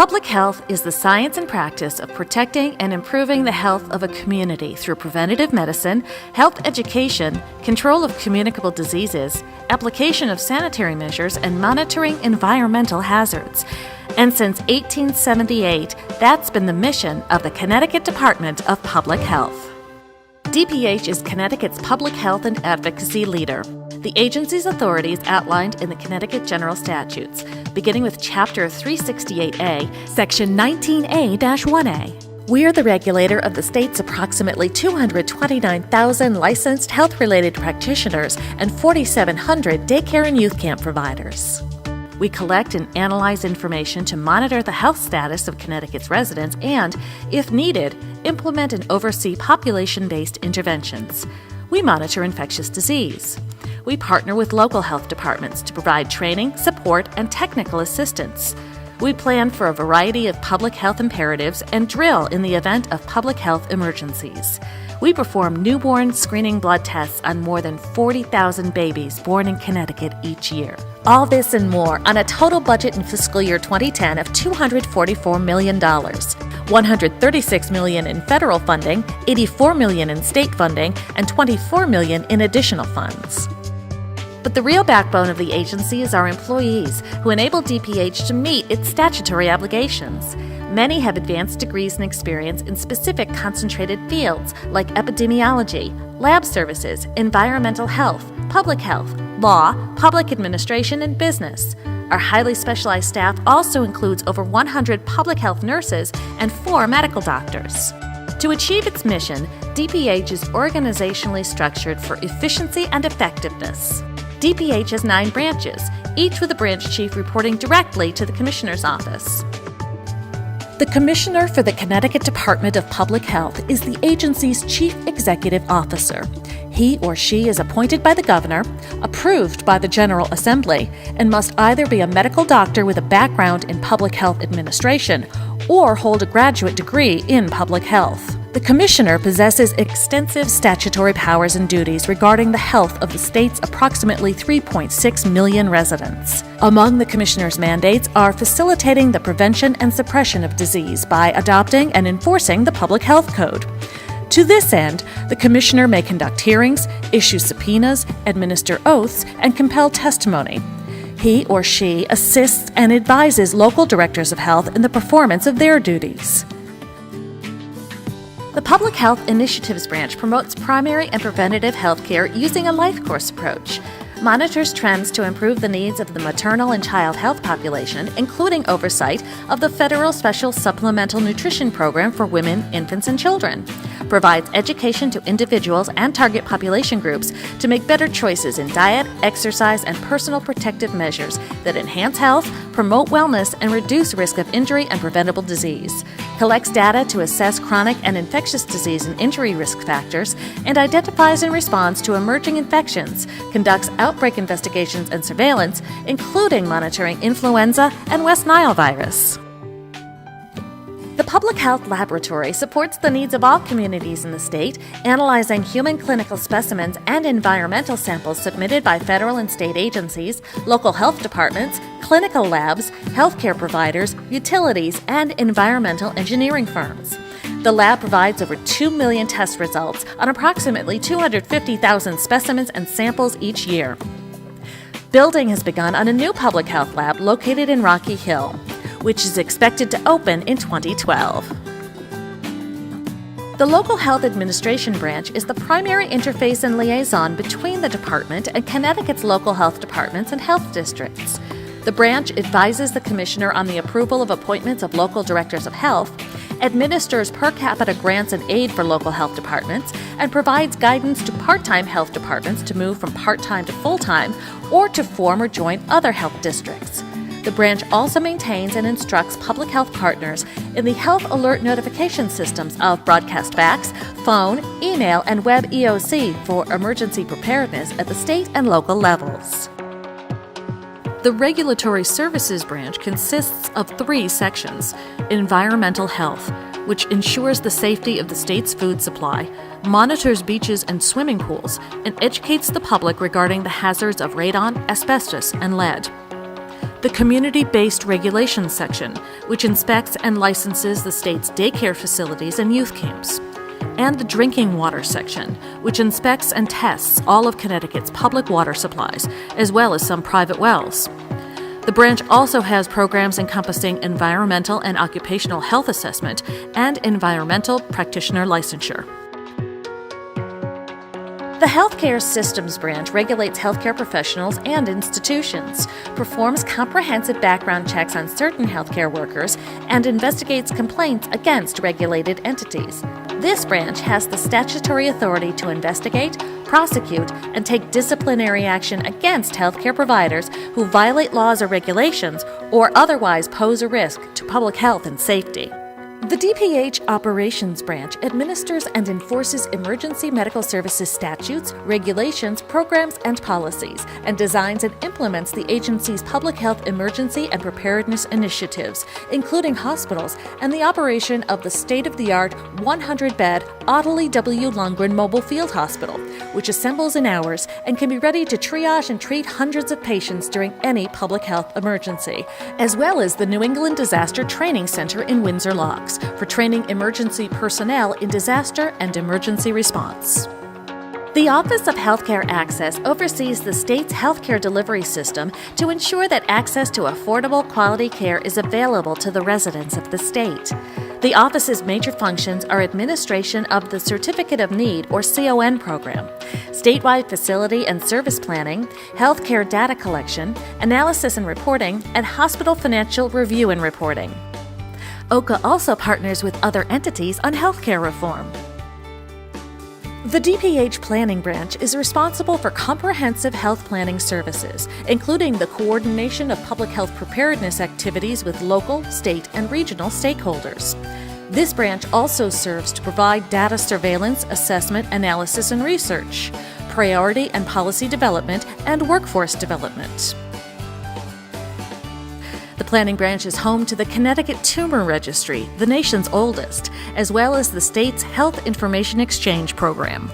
Public health is the science and practice of protecting and improving the health of a community through preventative medicine, health education, control of communicable diseases, application of sanitary measures, and monitoring environmental hazards. And since 1878, that's been the mission of the Connecticut Department of Public Health. DPH is Connecticut's public health and advocacy leader. The agency's authorities outlined in the Connecticut General Statutes, beginning with Chapter 368A, Section 19A-1A. We're the regulator of the state's approximately 229,000 licensed health-related practitioners and 4,700 daycare and youth camp providers. We collect and analyze information to monitor the health status of Connecticut's residents and, if needed, implement and oversee population-based interventions. We monitor infectious disease. We partner with local health departments to provide training, support, and technical assistance. We plan for a variety of public health imperatives and drill in the event of public health emergencies. We perform newborn screening blood tests on more than 40,000 babies born in Connecticut each year. All this and more on a total budget in fiscal year 2010 of $244 million. $136 million in federal funding, $84 million in state funding, and $24 million in additional funds. But the real backbone of the agency is our employees, who enable DPH to meet its statutory obligations. Many have advanced degrees and experience in specific concentrated fields like epidemiology, lab services, environmental health, public health, law, public administration, and business. Our highly specialized staff also includes over 100 public health nurses and 4 medical doctors. To achieve its mission, DPH is organizationally structured for efficiency and effectiveness. DPH has 9 branches, each with a branch chief reporting directly to the Commissioner's office. The Commissioner for the Connecticut Department of Public Health is the agency's Chief Executive Officer. He or she is appointed by the Governor, approved by the General Assembly, and must either be a medical doctor with a background in public health administration or hold a graduate degree in public health. The Commissioner possesses extensive statutory powers and duties regarding the health of the state's approximately 3.6 million residents. Among the Commissioner's mandates are facilitating the prevention and suppression of disease by adopting and enforcing the Public Health Code. To this end, the Commissioner may conduct hearings, issue subpoenas, administer oaths, and compel testimony. He or she assists and advises local directors of health in the performance of their duties. The Public Health Initiatives Branch promotes primary and preventative health care using a life course approach, monitors trends to improve the needs of the maternal and child health population, including oversight of the Federal Special Supplemental Nutrition Program for women, infants, and children, provides education to individuals and target population groups to make better choices in diet, exercise, and personal protective measures that enhance health, promote wellness, and reduce risk of injury and preventable disease, collects data to assess chronic and infectious disease and injury risk factors, and identifies and responds to emerging infections, conducts outbreak investigations and surveillance, including monitoring influenza and West Nile virus. The Public Health Laboratory supports the needs of all communities in the state, analyzing human clinical specimens and environmental samples submitted by federal and state agencies, local health departments, clinical labs, healthcare providers, utilities, and environmental engineering firms. The lab provides over 2 million test results on approximately 250,000 specimens and samples each year. Building has begun on a new public health lab located in Rocky Hill, which is expected to open in 2012. The Local Health Administration Branch is the primary interface and liaison between the department and Connecticut's local health departments and health districts. The branch advises the Commissioner on the approval of appointments of local directors of health, administers per capita grants and aid for local health departments, and provides guidance to part-time health departments to move from part-time to full-time or to form or join other health districts. The branch also maintains and instructs public health partners in the health alert notification systems of broadcast fax, phone, email, and web EOC for emergency preparedness at the state and local levels. The Regulatory Services Branch consists of 3 sections: environmental health, which ensures the safety of the state's food supply, monitors beaches and swimming pools, and educates the public regarding the hazards of radon, asbestos, and lead. the Community-Based Regulations section, which inspects and licenses the state's daycare facilities and youth camps, and the Drinking Water section, which inspects and tests all of Connecticut's public water supplies, as well as some private wells. The branch also has programs encompassing environmental and occupational health assessment and environmental practitioner licensure. The Healthcare Systems Branch regulates healthcare professionals and institutions, performs comprehensive background checks on certain healthcare workers, and investigates complaints against regulated entities. This branch has the statutory authority to investigate, prosecute, and take disciplinary action against healthcare providers who violate laws or regulations or otherwise pose a risk to public health and safety. The DPH Operations Branch administers and enforces emergency medical services statutes, regulations, programs, and policies, and designs and implements the agency's public health emergency and preparedness initiatives, including hospitals and the operation of the state-of-the-art 100-bed Audley W. Lundgren Mobile Field Hospital, which assembles in hours and can be ready to triage and treat hundreds of patients during any public health emergency, as well as the New England Disaster Training Center in Windsor Locks, for training emergency personnel in disaster and emergency response. The Office of Healthcare Access oversees the state's healthcare delivery system to ensure that access to affordable, quality care is available to the residents of the state. The office's major functions are administration of the Certificate of Need, or CON program, statewide facility and service planning, healthcare data collection, analysis and reporting, and hospital financial review and reporting. OCA also partners with other entities on healthcare reform. The DPH Planning Branch is responsible for comprehensive health planning services, including the coordination of public health preparedness activities with local, state, and regional stakeholders. This branch also serves to provide data surveillance, assessment, analysis, and research, priority and policy development, and workforce development. The Planning Branch is home to the Connecticut Tumor Registry, the nation's oldest, as well as the state's Health Information Exchange program.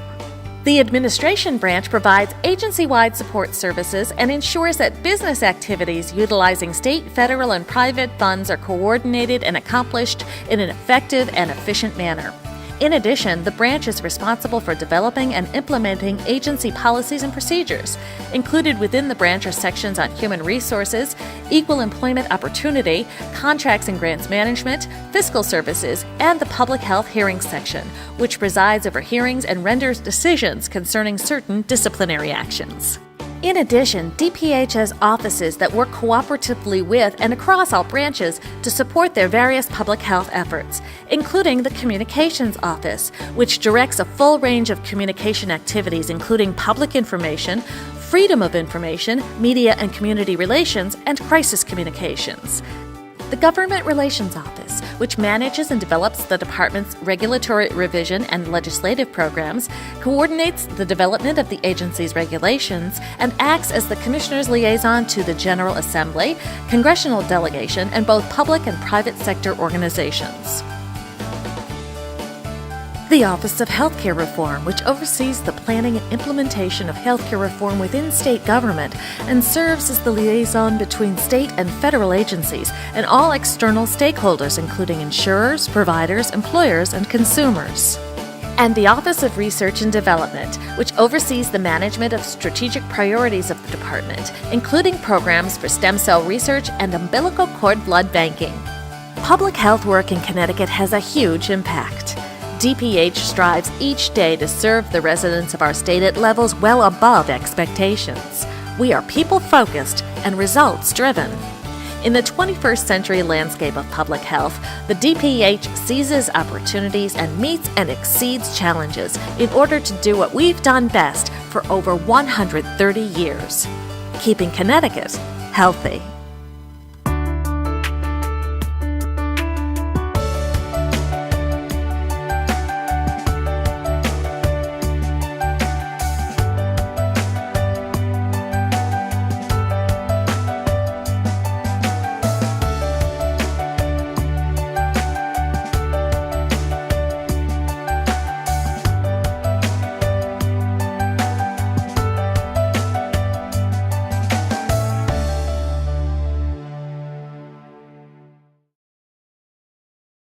The Administration Branch provides agency-wide support services and ensures that business activities utilizing state, federal, and private funds are coordinated and accomplished in an effective and efficient manner. In addition, the branch is responsible for developing and implementing agency policies and procedures. Included within the branch are sections on human resources, equal employment opportunity, contracts and grants management, fiscal services, and the public health hearings section, which presides over hearings and renders decisions concerning certain disciplinary actions. In addition, DPH has offices that work cooperatively with and across all branches to support their various public health efforts, including the Communications Office, which directs a full range of communication activities including public information, freedom of information, media and community relations, and crisis communications. The Government Relations Office, which manages and develops the department's regulatory revision and legislative programs, coordinates the development of the agency's regulations, and acts as the Commissioner's liaison to the General Assembly, congressional delegation, and both public and private sector organizations. The Office of Healthcare Reform, which oversees the planning and implementation of healthcare reform within state government and serves as the liaison between state and federal agencies and all external stakeholders, including insurers, providers, employers, and consumers. And the Office of Research and Development, which oversees the management of strategic priorities of the department, including programs for stem cell research and umbilical cord blood banking. Public health work in Connecticut has a huge impact. DPH strives each day to serve the residents of our state at levels well above expectations. We are people-focused and results-driven. In the 21st century landscape of public health, the DPH seizes opportunities and meets and exceeds challenges in order to do what we've done best for over 130 years: keeping Connecticut healthy.